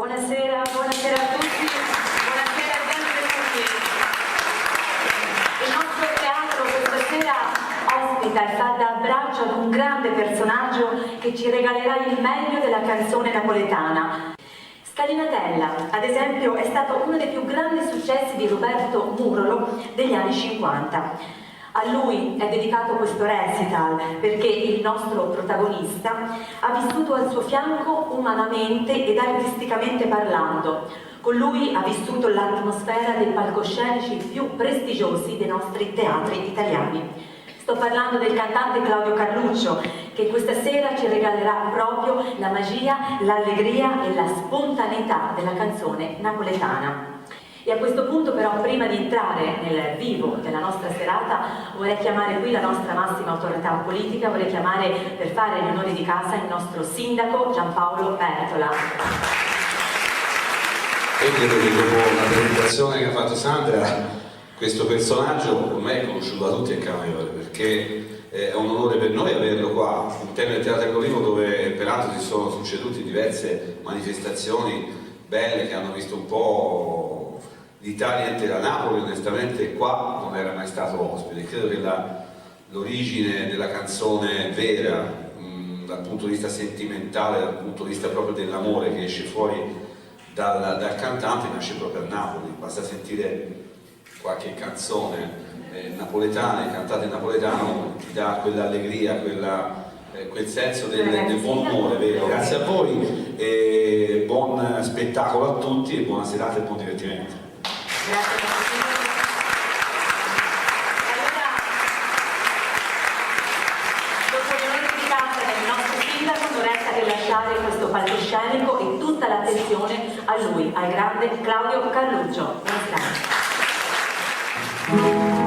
Buonasera, buonasera a tutti, buonasera a tutti. Il nostro teatro questa sera ospita e fa da braccio ad un grande personaggio che ci regalerà il meglio della canzone napoletana. Scalinatella, ad esempio, è stato uno dei più grandi successi di Roberto Murolo degli anni 50. A lui è dedicato questo recital perché il nostro protagonista ha vissuto al suo fianco umanamente ed artisticamente parlando. Con lui ha vissuto l'atmosfera dei palcoscenici più prestigiosi dei nostri teatri italiani. Sto parlando del cantante Claudio Carluccio, che questa sera ci regalerà proprio la magia, l'allegria e la spontaneità della canzone napoletana. E a questo punto però, prima di entrare nel vivo della nostra serata, vorrei chiamare qui la nostra massima autorità politica, vorrei chiamare per fare gli onori di casa il nostro sindaco Giampaolo Pertola. Io credo che dopo la presentazione che ha fatto Sandra, questo personaggio ormai è conosciuto da tutti a Camaiore, perché è un onore per noi averlo qua all'interno del Teatro Colino, dove peraltro si sono succedute diverse manifestazioni belle che hanno visto un po' l'Italia intera. Napoli onestamente qua non era mai stato ospite. Credo che l'origine della canzone vera, dal punto di vista sentimentale, dal punto di vista proprio dell'amore che esce fuori dal cantante, nasce proprio a Napoli. Basta sentire qualche canzone napoletana, cantate in napoletano, ti dà quell'allegria, quel senso del buon umore, vero? Grazie a voi, e buon spettacolo a tutti e buona serata e buon divertimento. Grazie. Allora, dopo gli onori di casa del nostro sindaco non resta che lasciare questo palcoscenico e tutta l'attenzione a lui, al grande Claudio Carluccio. Buonasera. Yeah.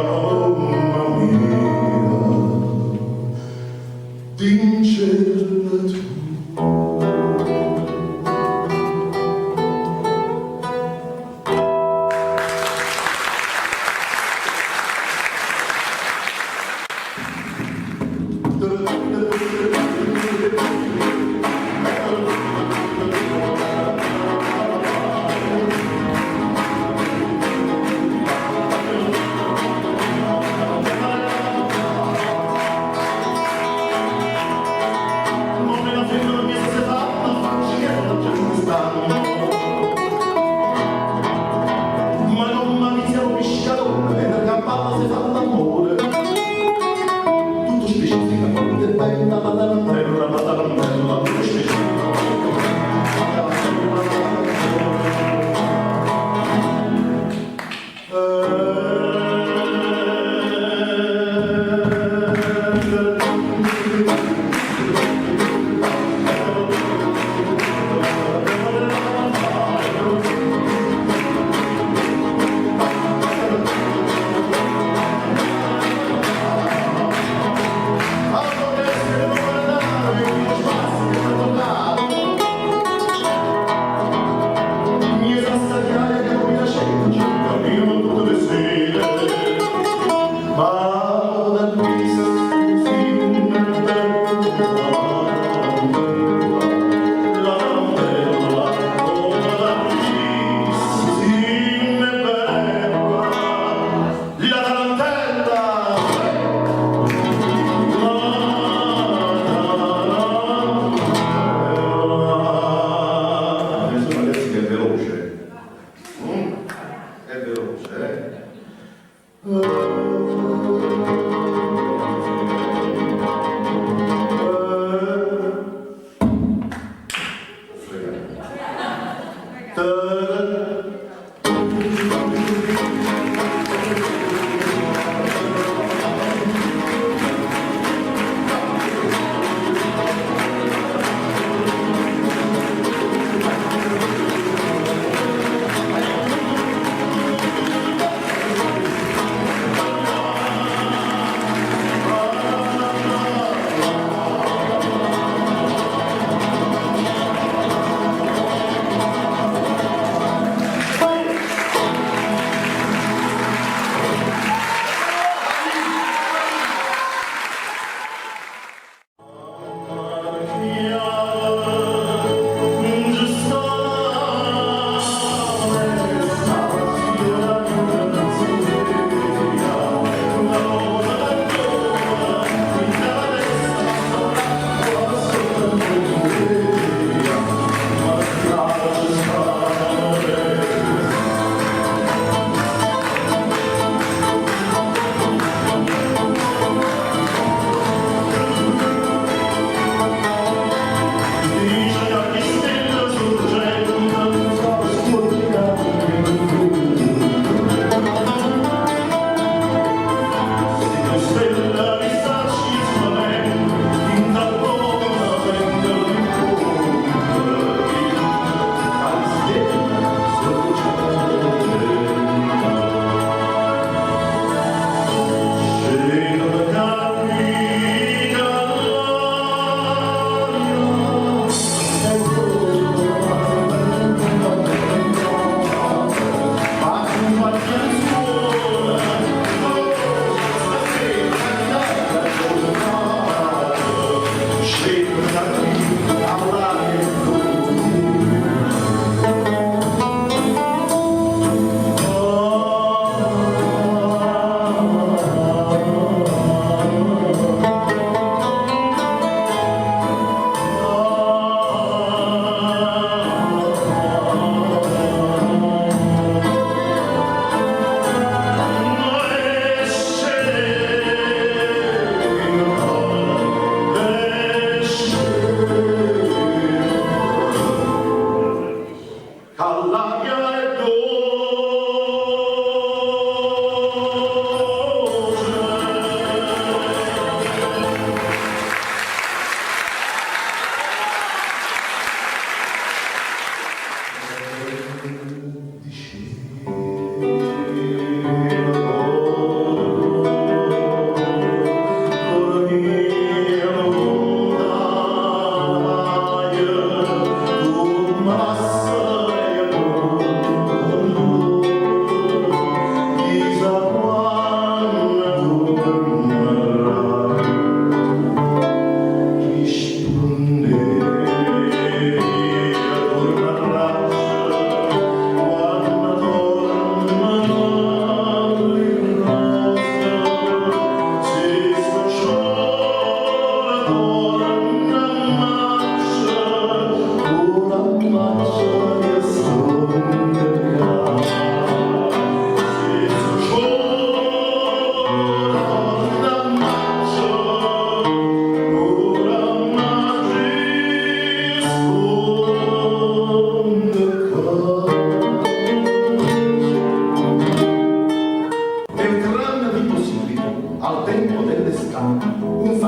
mamma mia, vincerla tu.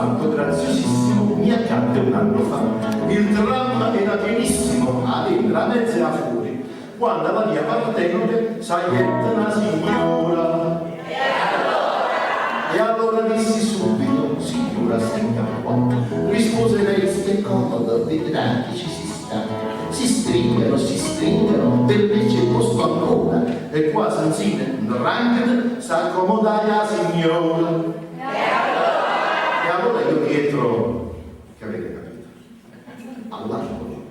fatto graziosissimo mi accadde un anno fa. Il tram era pienissimo, a dentro, a mezzo e a fuori. Quando alla via partenope, saietta una signora. E allora dissi subito, signora, senta qua. Rispose lei, stia comodo, vedrà che ci si sta. Si stringono, per me c'è posto ancora. E qua senzine, un rank, s'accomodai la signora. E allora io dietro, che avete capito, all'angolo,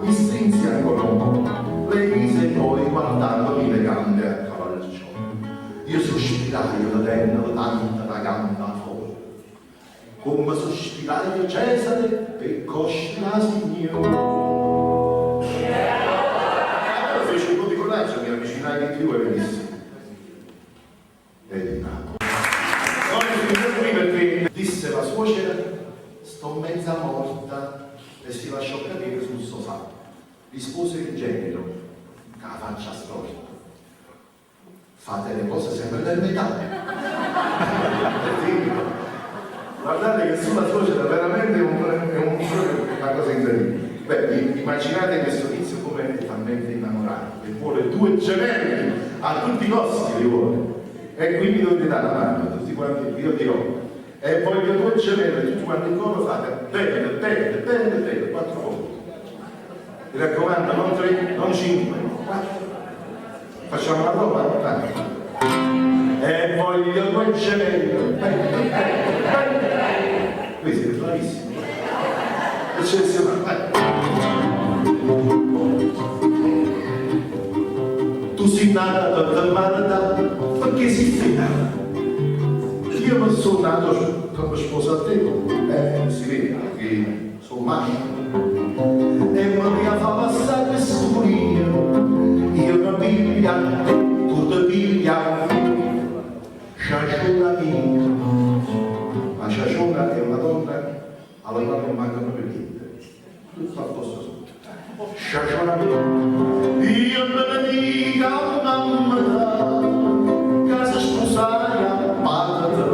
mi strinsi ancora un po', lei mise poi guardandomi le gambe a cavalcio. Io sospirai vedendo tanta la gamba fuori, come sospirai Cesare per coscere la signora. Allora feci un po' di coraggio, mi avvicinai di più e dissi, è di Napoli. Non è finito qui perché disse la suocera, sto mezza morta, e si lasciò cadere sul sofà. Rispose il genero, con la faccia storta. Fate le cose sempre nel metà. Guardate che sulla suocera veramente è una cosa incredibile. Beh, immaginate questo tizio come è talmente innamorato, che vuole 2 gemelli, a tutti i costi li vuole. E quindi dovete dare la mano a tutti quanti, io dirò. E voglio 2 gemelli, tutti quanti in coro fate bene, 4 volte. Mi raccomando, non 3, non 5, 4. Facciamo la prova, e voglio 2 gemelli, qui siete bravissimi, eccezionale. Tu sei nata per merda, perché sei fina? Io non sono nato come sposa a te, si vede che sono maschio. E mi fa passare questo pulino, io mi piglia, tu ti piglia, Ciaciona mia. Ma Ciaciona è una donna alla quale non manca proprio niente, tutto a posto sotto. Ciaciona mia, io me ne dica mamma, casa sposai a padre,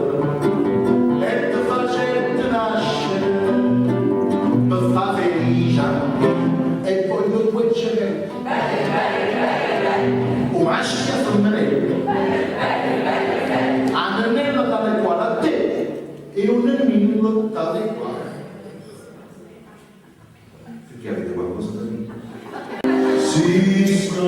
e ti facette nascere, per fa felice, e voglio 2 gemelli. Un maschio a femminile, annello tale quale a te e un nemmeno tale quale. Perché avete qualcosa da dire? Si sta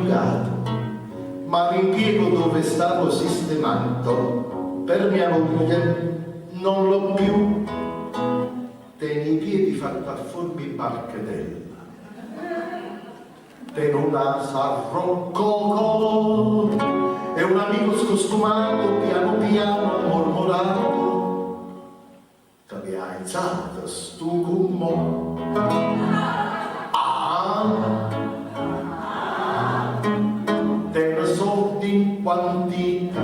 giocato, ma l'impiego dove stavo sistemando per mia moglie non l'ho più. Tieni i piedi fatta a formi barchetella, ten una sarroccò e un amico scostumato piano piano ha mormorato: t'avi alzato stu cummo. Te ne soldi in quantità,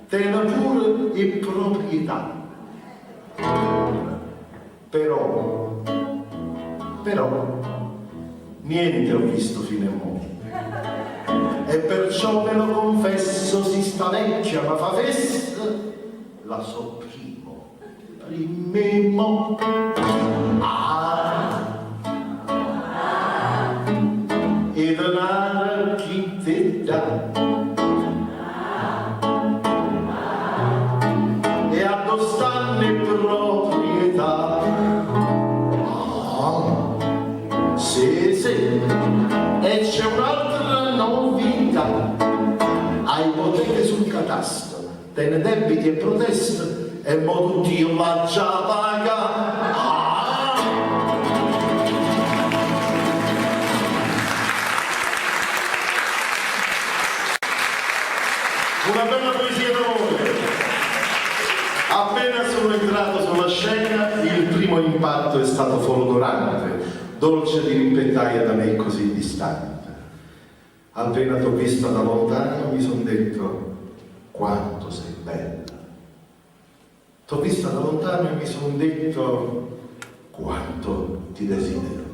te ne pure in proprietà, però niente ho visto fino a mo', e perciò ve lo confesso, si sta vecchia ma fa festa, la sopprimo, primemo. E denaro chi ti dà, e addostanne proprietà. Sì, sì, e c'è un'altra novità: hai ipoteche sul catasto, te ne debiti e proteste, e mo tutti io la già paga. Una bella poesia d'amore. Appena sono entrato sulla scena, il primo impatto è stato folgorante, dolce di rimpettaia da me così distante. Appena t'ho vista da lontano mi son detto: quanto sei bella. T'ho vista da lontano e mi son detto: quanto ti desidero.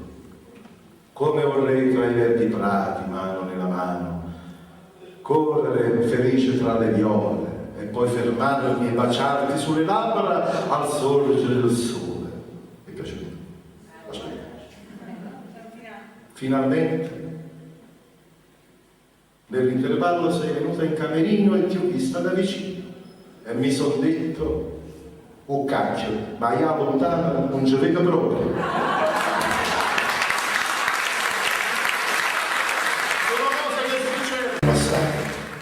Come vorrei tra i verdi prati, mano nella mano, correre felice tra le viole e poi fermarmi e baciarti sulle labbra al sorgere del sole. Mi è piaciuto? Aspetta. Finalmente, nell'intervallo sei venuta in camerino e ti ho vista da vicino e mi son detto: oh cacchio, ma io lontano non ci vedo proprio.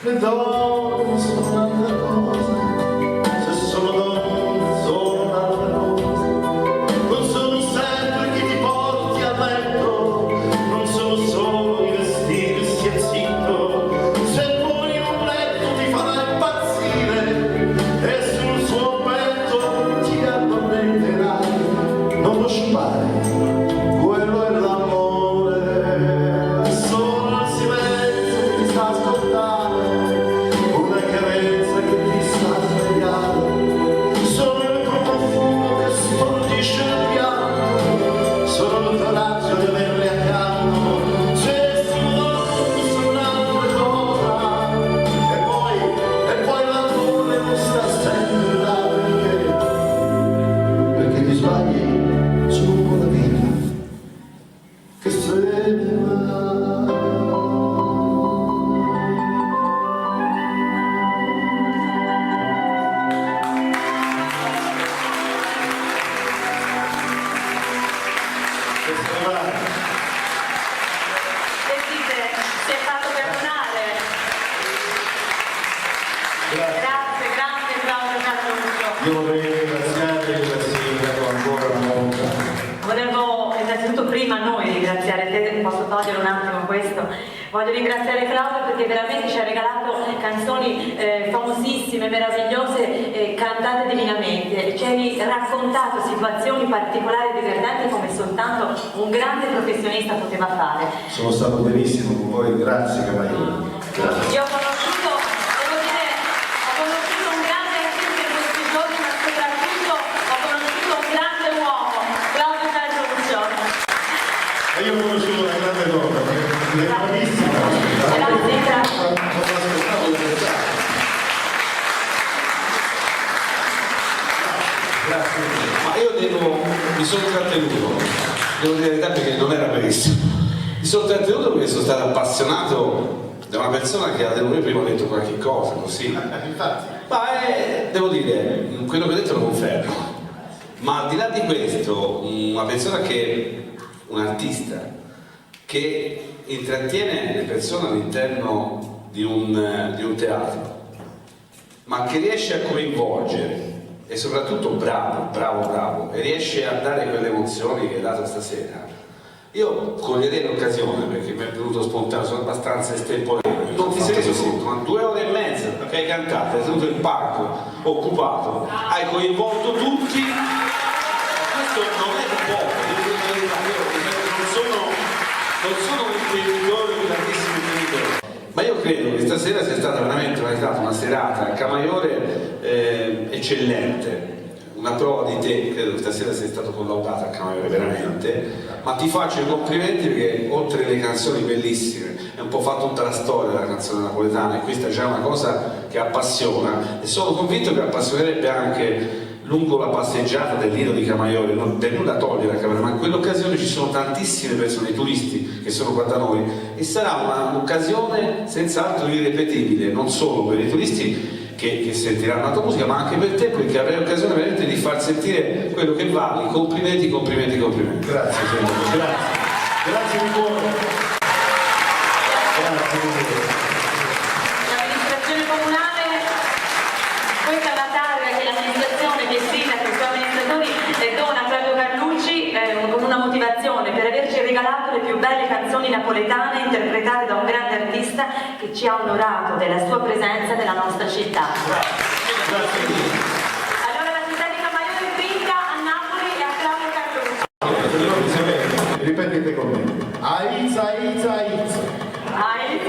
Le donne sono un'altra cosa, se sono donne sono un'altra cosa, non sono sempre chi ti porti a letto, non sono solo i vestiti, stia zitto, se poi un letto ti farà impazzire e sul suo petto ti addormenterai, non lo sciupare, quello è l'amore, è solo il silenzio che ti sta ascoltando. Io vorrei ringraziare il sindaco ancora una volta. Volevo innanzitutto prima noi ringraziare te, posso togliere un attimo questo. Voglio ringraziare Claudio perché veramente ci ha regalato canzoni famosissime, meravigliose, cantate divinamente. Ci hai raccontato situazioni particolari e divertenti come soltanto un grande professionista poteva fare. Sono stato benissimo con voi, grazie Cavaliere. Grazie. Io ho conosciuto, devo dire, un grande artista in questi giorni, ma soprattutto ho conosciuto un grande uomo, Claudio Giorgione. E io ho conosciuto una grande donna, è bravissima. Grazie, grazie. Non aspettavo di pensare. Grazie. Ma io mi sono trattenuto, devo dire la verità perché non era benissimo. Mi sono trattenuto perché sono stato appassionato da una persona che avevo prima detto qualche cosa così. Infatti. Ma devo dire, quello che ho detto lo confermo. Ma al di là di questo, una persona un artista che intrattiene le persone all'interno di un teatro, ma che riesce a coinvolgere e soprattutto bravo, e riesce a dare quelle emozioni che hai dato stasera. Io coglierei l'occasione, perché mi è venuto spontaneo, sono abbastanza estemporaneo. Non ti sei reso conto, ma 2 ore e mezza che hai cantato, hai tenuto il palco occupato, hai coinvolto tutti. Questo non è poco, non sono un imprenditore, un grandissimo imprenditore. Ma io credo che stasera sia stata veramente una serata a Camaiore eccellente. Una prova di te, credo che stasera sei stato collaudato a Camaiore veramente, ma ti faccio i complimenti perché oltre alle canzoni bellissime è un po' fatta tutta la storia della canzone napoletana e questa è già una cosa che appassiona e sono convinto che appassionerebbe anche lungo la passeggiata del Lido di Camaiore, non per nulla togliere a Camaiore, ma in quell'occasione ci sono tantissime persone, i turisti che sono qua da noi e sarà un'occasione senz'altro irripetibile, non solo per i turisti che sentiranno la tua musica, ma anche per te, perché avrai l'occasione veramente di far sentire quello che vali. Complimenti. Grazie, grazie di cuore. L'amministrazione comunale, questa è una targa che l'amministrazione, che il sindaco e i suoi amministratori dona a Claudio Carlucci con una motivazione, per averci regalato le più belle canzoni napoletane interpretate da un grande artista che ci ha onorato della sua presenza nella nostra città. Allora la città di Camaiore brinda a Napoli e a Claudio Carlucci. Ripetete con me. Aiza, Aiza, Aiza. Aiza,